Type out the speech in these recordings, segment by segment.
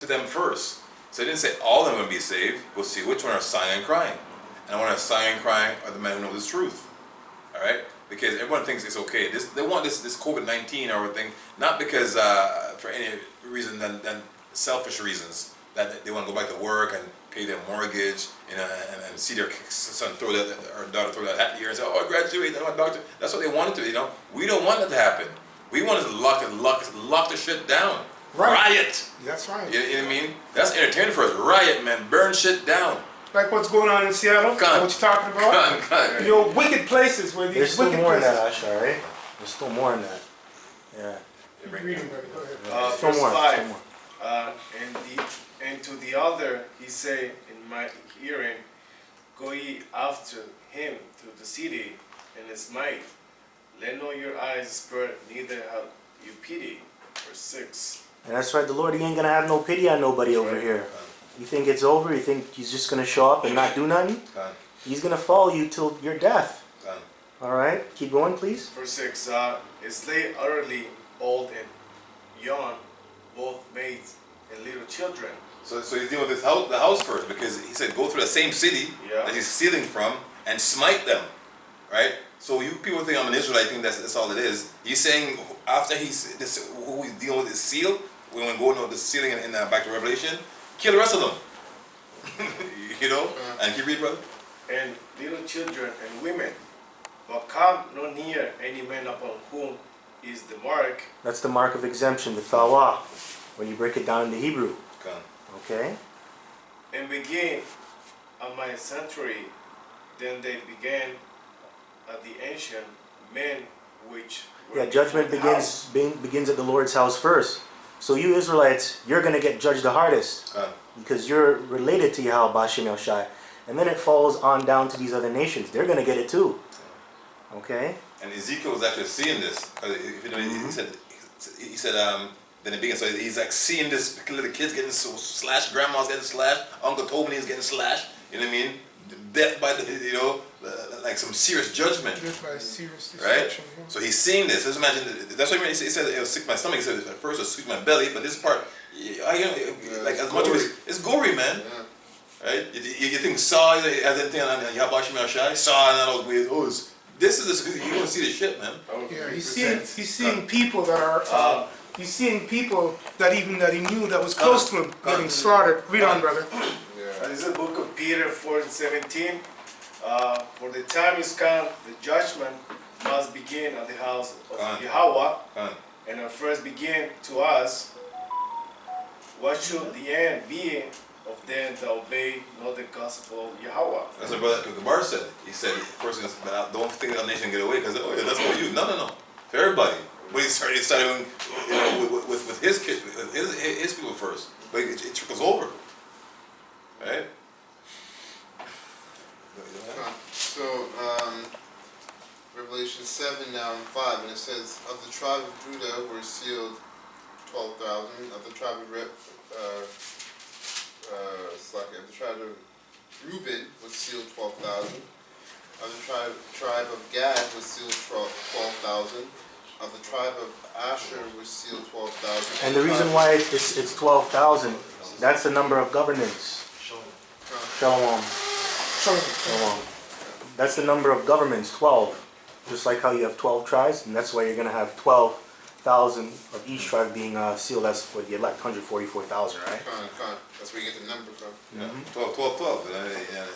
to them first. So he didn't say all of them will be saved. We'll see which one are sighing and crying. And the one that's sighing and crying are the men who know this truth. All right? Because everyone thinks it's okay. They want this COVID-19 or thing, not because for any reason than selfish reasons, that they want to go back to work and pay their mortgage, and see their son throw that, or daughter throw that hat in the air and say, "Oh, I graduated, I'm a doctor." That's what they wanted to. We don't want that to happen. We want to lock the shit down. Right. Riot. That's right. You know what I mean? That's entertaining for us. Riot, man. Burn shit down. Like what's going on in Seattle? Gun. What you talking about? Gun. Wicked places where these There's still wicked more in places. that, Asha, right? There's still more in that. Yeah. Keep reading, buddy. Go ahead. There's still Verse more. 5. And to the other he say in my hearing, go ye after him through the city and smite. Let not your eyes spurt, neither have you pity. Verse 6. And that's right, the Lord, he ain't gonna have no pity on nobody over here. You think it's over? You think he's just gonna show up and not do nothing? He's gonna follow you till your death. Alright, keep going, please. Verse 6. Slay utterly old and young, both maids and little children. So he's dealing with the house first, because he said go through the same city that he's stealing from and smite them, right? So you people think I'm an Israelite, I think that's all it is. He's saying after who he's dealing with is sealed, when we go into the sealing in back to Revelation, kill the rest of them. And keep reading, brother. And little children and women, but come no near any man upon whom is the mark. That's the mark of exemption, the thawa, when you break it down into Hebrew. Okay? And begin on my sanctuary. Then they began at the ancient men which were Yeah, judgment before the house. begins at the Lord's house first. So you Israelites, you're gonna get judged the hardest. Because you're related to Yahweh Bashem El Shai. And then it falls on down to these other nations. They're gonna get it too. Okay? And Ezekiel was actually seeing this. If you know, he said, then it begins. So he's like seeing this, little kids getting slashed, grandma's getting slashed, Uncle Tony is getting slashed. You know what I mean? Death by like some serious judgment. Just by serious Right? destruction. Yeah. So he's seeing this. Just imagine, that's why he said it'll sick my stomach. He said at first it'll sick my belly, but this part, like as much as it's gory, man. Right? You think Saw has anything on Yabashi Mashai? Saw and all those ways. This is you're gonna see the shit, man. Yeah, he's seeing people that are he's seeing people that he knew that was close to him getting slaughtered. Read on, brother. This is the book of Peter 4:17. For the time is come, the judgment must begin at the house of Yahweh, and at first begin to us. What should the end be of them that obey not the gospel of Yahweh? That's what Brother Gabar said. He said, first, don't think that nation get away, because that's for you. No. For everybody. But he started with his kids, his people first. But it trickles over. Right? So, Revelation 7 now and 5, and it says, of the tribe of Judah were sealed 12,000, of the tribe of of the tribe of Reuben was sealed 12,000, of the tribe of Gad was sealed 12,000, of the tribe of Asher was sealed 12,000. And the reason why it's 12,000, that's the number of governments. Shalom. Shalom. That's the number of governments, 12. Just like how you have 12 tribes, and that's why you're going to have 12,000 of each tribe being sealed as for the elect, 144,000, right? That's where you get the number from. Yeah. 12.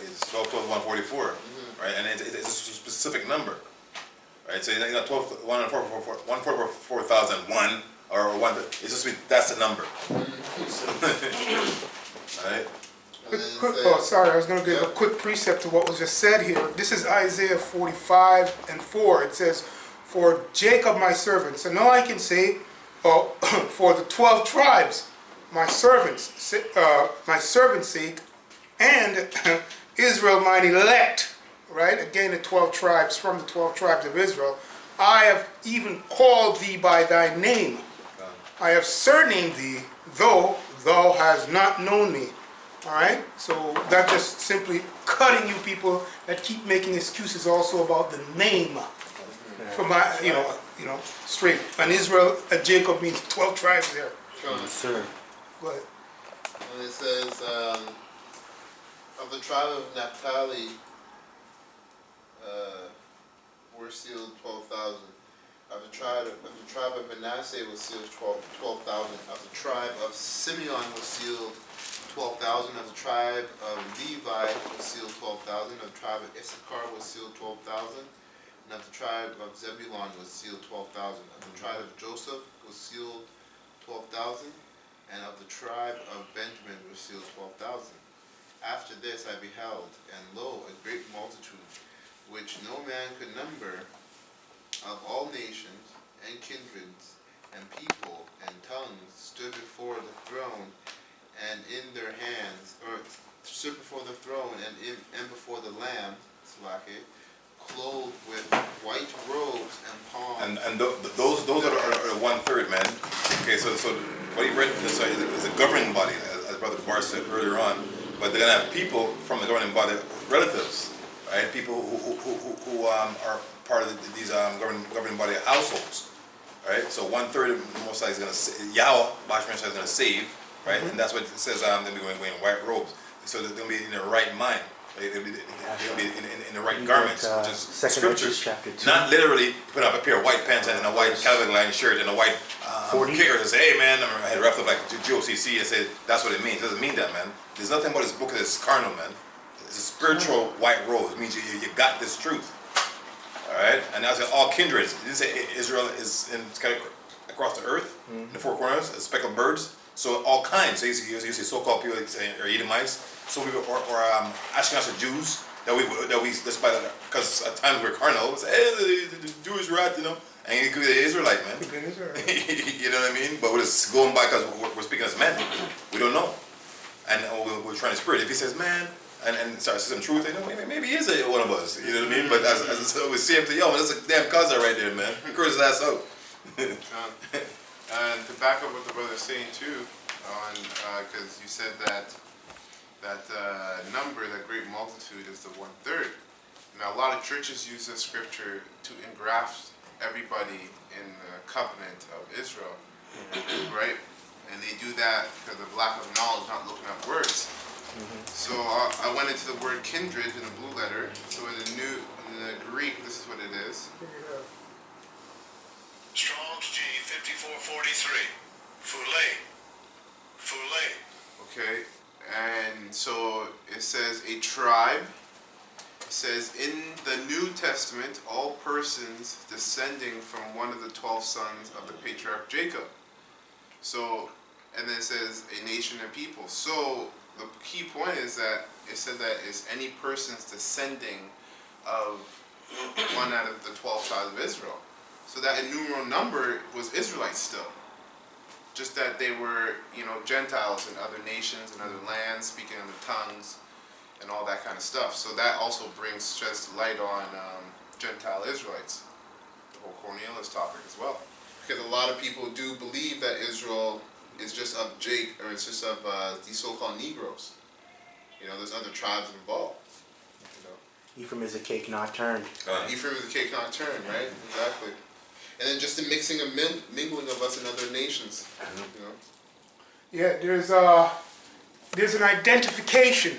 It's 12, 144. Right? And it's a specific number. Right? So you got 144,001 or 1. It's just that's the number. Right? Sorry, I was going to give a quick precept to what was just said here. This is Isaiah 45:4. It says, for Jacob my servant. So now I can say, for the 12 tribes, my servant's sake, and Israel mine elect. Right? Again, the 12 tribes, from the 12 tribes of Israel. I have even called thee by thy name. I have surnamed thee, though thou hast not known me. All right, so that's just simply cutting you people that keep making excuses also about the name. For my, straight. And Israel, Jacob means 12 tribes there. Yes, sir. Go ahead. And it says, of the tribe of Naphtali, were sealed 12,000. Of the tribe of Manasseh was sealed 12,000. Of the tribe of Simeon was sealed 12,000. Of the tribe of Levi was sealed 12,000. Of the tribe of Issachar was sealed 12,000. And of the tribe of Zebulun was sealed 12,000. Of the tribe of Joseph was sealed 12,000. And of the tribe of Benjamin was sealed 12,000. After this I beheld, and lo, a great multitude, which no man could number, of all nations, and kindreds, and people, and tongues, stood before the throne, and in their hands, or stood before the throne, and before the Lamb, Salaki, clothed with white robes and palms. And those are the 1/3, man. Okay, so what he read is a governing body, as Brother Bar said earlier on, but they're gonna have people from the governing body, relatives, right? People who are part of these governing body households, right? So 1/3 of the Most High is gonna Yahweh, Bashman is gonna save, right? And that's what it says. They'll be wearing white robes, so that they'll be in their right mind. They'll be in the right garments, which is scriptures. Chapter 2. Not literally put up a pair of white pants and a white Calvin Line shirt and a white kicker and say, hey man, I had wrapped up like GOCC and say that's what it means. It doesn't mean that, man. There's nothing about this book that's carnal, man. It's a spiritual white robe. It means you got this truth. Alright? And that's all kindreds. It didn't say Israel is kind of across the earth, in the four corners, speckled birds. So all kinds. So you see so-called people like or Edomites, so people or Ashkenazi Jews that we just by because at times we're carnal. We say, hey, the Jewish rat, you know, and he could be an Israelite, man. You know what I mean? But we're just going by because we're speaking as men. We don't know, and we're trying to spirit. If he says man and starts some truth, you know, maybe he is one of us. You know what I mean? But as we see him to yo, man, that's a damn cousin right there, man. He curses his ass out. And to back up what the brother's saying too, on because you said that number, that great multitude, is the 1/3. Now a lot of churches use this scripture to engraft everybody in the covenant of Israel, right? And they do that because of lack of knowledge, not looking up words. So I went into the word kindred in the blue letter. So in the Greek, this is what it is. Strong's G 5443. Fule. Okay, and so it says a tribe. It says in the New Testament, all persons descending from one of the 12 sons of the patriarch Jacob. So, and then it says a nation and people. So the key point is that it said that it's any persons descending of one out of the 12 tribes of Israel. So that innumerable number was Israelites still. Just that they were, Gentiles in other nations and other lands, speaking other tongues, and all that kind of stuff. So that also sheds light on Gentile Israelites, the whole Cornelius topic as well. Because a lot of people do believe that Israel is just of it's just of these so-called Negroes. There's other tribes involved. Ephraim is a cake not turned. Ephraim is a cake not turned, right? Exactly. And then just the mixing and mingling of us in other nations. Yeah, there's an identification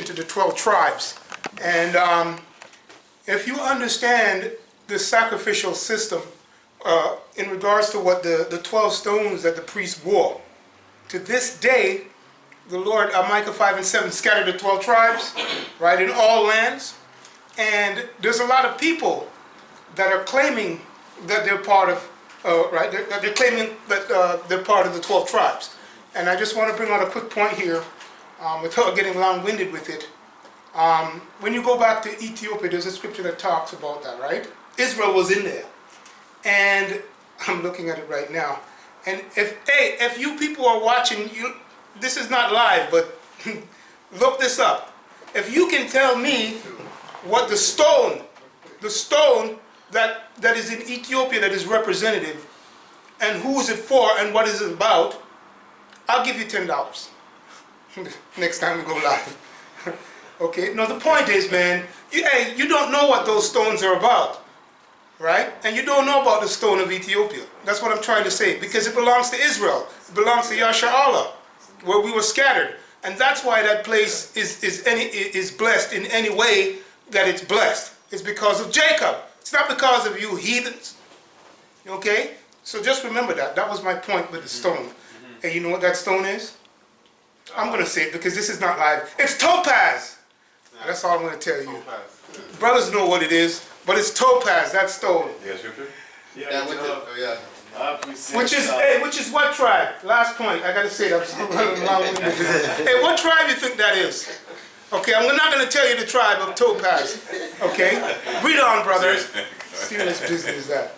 to the 12 tribes. And if you understand the sacrificial system in regards to what the 12 stones that the priest wore, to this day, the Lord, Micah 5:7, scattered the 12 tribes, right, in all lands. And there's a lot of people that are claiming that they're part of, they're claiming that they're part of the 12 tribes. And I just want to bring out a quick point here, without getting long-winded with it. When you go back to Ethiopia, there's a scripture that talks about that, right? Israel was in there. And I'm looking at it right now. And if you people are watching, this is not live, but look this up. If you can tell me what the stone that is in Ethiopia that is representative, and who is it for, and what is it about, I'll give you $10 next time we go live. Okay? No, the point is, man, you don't know what those stones are about, right? And you don't know about the stone of Ethiopia. That's what I'm trying to say, because it belongs to Israel. It belongs to Yasha Allah. where we were scattered. And that's why that place is blessed in any way that it's blessed. It's because of Jacob. It's not because of you heathens. Okay? So just remember that. That was my point with the stone. And you know what that stone is? I'm going to say it because this is not live. It's topaz. That's all I'm going to tell you. Brothers know what it is, but it's topaz, that stone. You got scripture? Yeah, with it. Oh, yeah. Which is what tribe? Last point. I gotta say that. I'm running long-winded. Hey, what tribe you think that is? Okay, I'm not gonna tell you the tribe of Topaz. Okay, read on, brother. Serious business that.